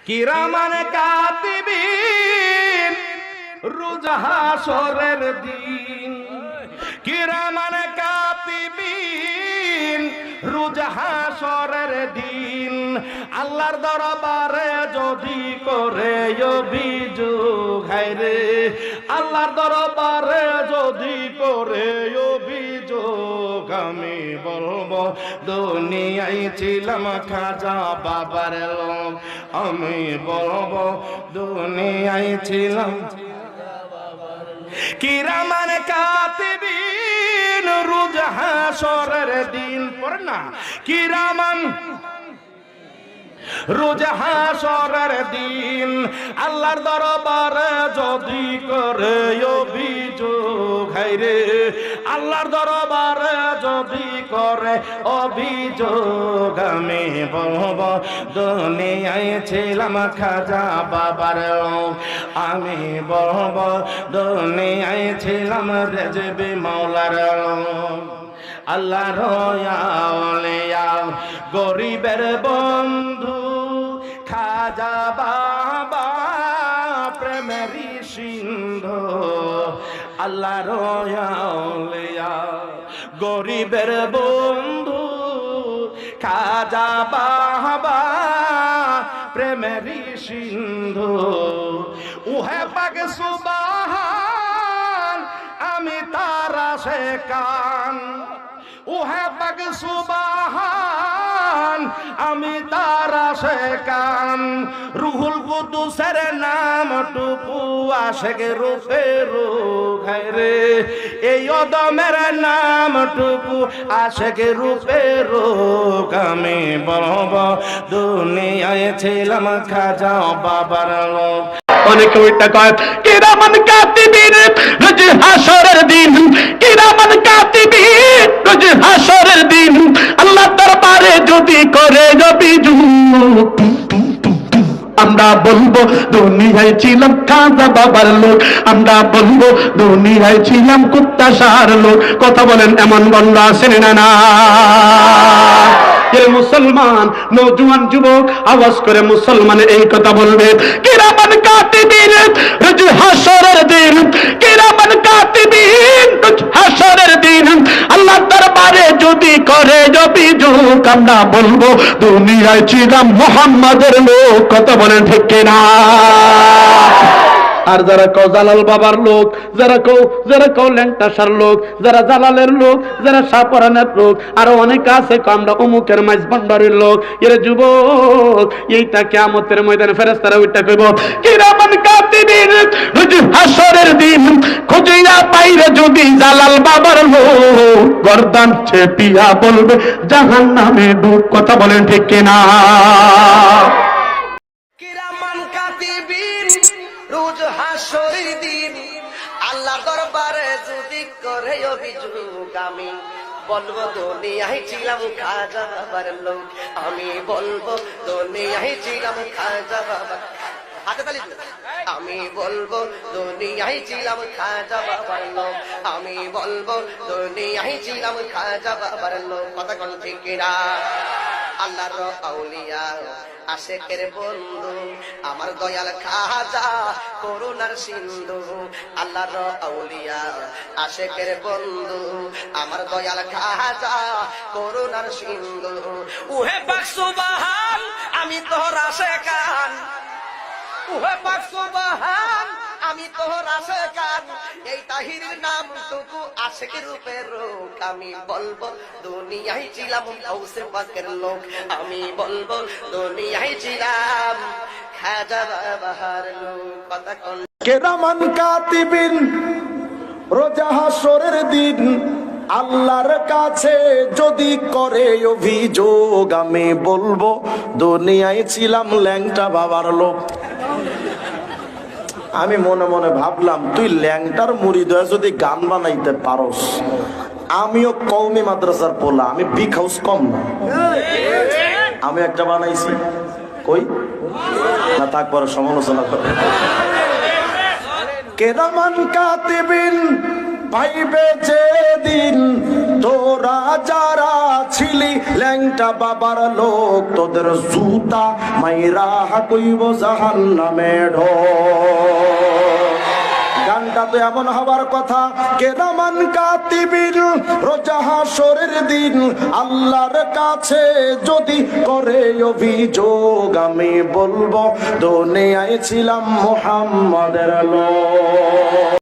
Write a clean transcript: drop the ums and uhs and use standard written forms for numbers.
কিরামান কাতিবিন রোজ হাসরের দিন, কিরামান কাতিবিন রোজ হাসরের দিন, আল্লাহর দরবারে যদি করে অভিযোগ, হায়রে আল্লাহর দরবারে যদি করে অভিযোগ, আমি বলবো দুনিয়ায় ছিলাম খাজা বাবার লোক, আমি বলবো দুনিয়ায় ছিলাম। কিরামান কাতিবিন রোজ হাসরের দিন, পড় না, কিরামান রোজ হাসরের দিন, আল্লাহর দরবারে যদি করে অভিযোগ, হায়রে আল্লাহর দরবারে যদি করে অভিযোগ, আমি বলবো দুনিয়ায় ছিলাম খাজা বাবার লোক, আমি বলবো দুনিয়ায় ছিলাম রেজবি মাওলার লোক। আল্লাহর আউলিয়া গরিবের বন্ধু খাজা বাবা প্রেমের সিন্ধু, আল্লাহর আউলিয়া গরিবের বন্ধু খাজা বাবা প্রেমের সিন্ধু, উহে পাক সুবহান আমি তারা সে কান, উহে পাক সুবহান আমি তারা সে কান, রুহুল কুদুসের নামটুকু আশেক রূপে রূপ, হায়রে এই অদমের নামটুকু আশেক রূপে রূপ, আমি বলবো দুনিয়ায় ছিলাম খাজা বাবার লোক। অনেকে ওইটা কয় কিরামান কাতিবিন রোজ হাসরের দিন, কিরামান কাতিবিন রোজ হাসরের দিন, আল্লাহ দরবারে যদি করে অভিযোগ, আমরা বলবো দুনিয়ায় ছিলাম খাজা বাবার লোক, আমরা বলবো দুনিয়ায় ছিলাম কুত্তাশার লোক। কথা বলেন এমন বন্ধ আছেন না? না মুসলমান নওজোয়ান যুবক আওয়াজ করে মুসলমানের এই কথা বলবে, কিরামান কাতিবিন রোজ হাসরের দিন, কিরামান কাতিবিন রোজ হাসরের দিন, আল্লাহ দরবারে যদি করে অভিযোগ, আমরা বলবো দুনিয়ায় ছিলাম মুহাম্মাদের লোক। কথা বলেন ঠিক কিনা? আর যারা কও জালাল বাবার লোক, যারা কও ল্যাংটাসার লোক, যারা জালালের লোক, যারা সাপরানের লোক, আরো অনেক আছে আমরা অমুকের মাইজ ভান্ডারের লোক। এর যুবক এইটা কিয়ামতের ময়দানে ফেরেশতারা উঠে কইব, কিরামান কাতিবিন রোজ হাসরের দিন খুঁজিয়া পাইরে যদি জালাল বাবার লোক, গর্দান চেপিয়া বলবে জাহান্নামে ডুব। কথা বলেন ঠিক কিনা? কিরামান কাতিবিন রোজ হাসরের দিন, আল্লাহর দরবারে যদি করে অভিযোগ, আমি বলবো দুনিয়ায় ছিলাম খাজা বাবার লোক, আমি বলবো দুনিয়ায় ছিলাম খাজা বাবার, হাতে তালি দিন, আমি বলবো দুনিয়ায় ছিলাম খাজা বাবার লোক, আমি বলবো দুনিয়ায় ছিলাম খাজা বাবার লোক। কথা কোন ঠিক কিনা? আল্লাহর আউলিয়া আশেকের বন্ধু আমার দয়াল খাজা করুণার সিন্ধু, আল্লাহর আউলিয়া আশেকের বন্ধু আমার দয়াল খাজা করুণার সিন্ধু, উহে পাক সুবহান আমি তোর আশেকান, উহে পাক সুবহান আমি তোর আশেকান, এই তাহিরের নামটুকু আশেক রূপের রূপ, আমি বলবো দুনিয়ায় ছিলাম গাউসে পাকের লোক, আমি বলবো দুনিয়ায় ছিলাম খাজা বাবার লোক। কথা কোন? কিরামান কাতিবিন রোজ হাসরের দিন, আল্লাহর কাছে যদি করে অভিযোগ, আমি বলবো দুনিয়ায় ছিলাম ল্যাংটা বাবার লোক। আমি মনে মনে ভাবলাম, তুই ল্যাংটার মুড়ি দয়া যদি গান বানাইতে পারস, আমিও কওমি মাদ্রাসার পোলা, আমি বিগ হাউস কম না, আমি একটা বানাইছি, কই না থাক পরে সমালোচনা করে। কিরামান কাতিবিন পাইবে যেদিন তোরা যারা ছিলি ল্যাংটা বাবার লোক তোদের জুতা মাইরা কইব জাহান্নামে ঢোক। গানটা তো এমন হবার কথা, কেরামান কাতিবিন রোজা হাশরের দিন আল্লাহর কাছে যদি করে অভিযোগ, আমি বলবো দুনিয়ায় ছিলাম মুহাম্মাদের লোক।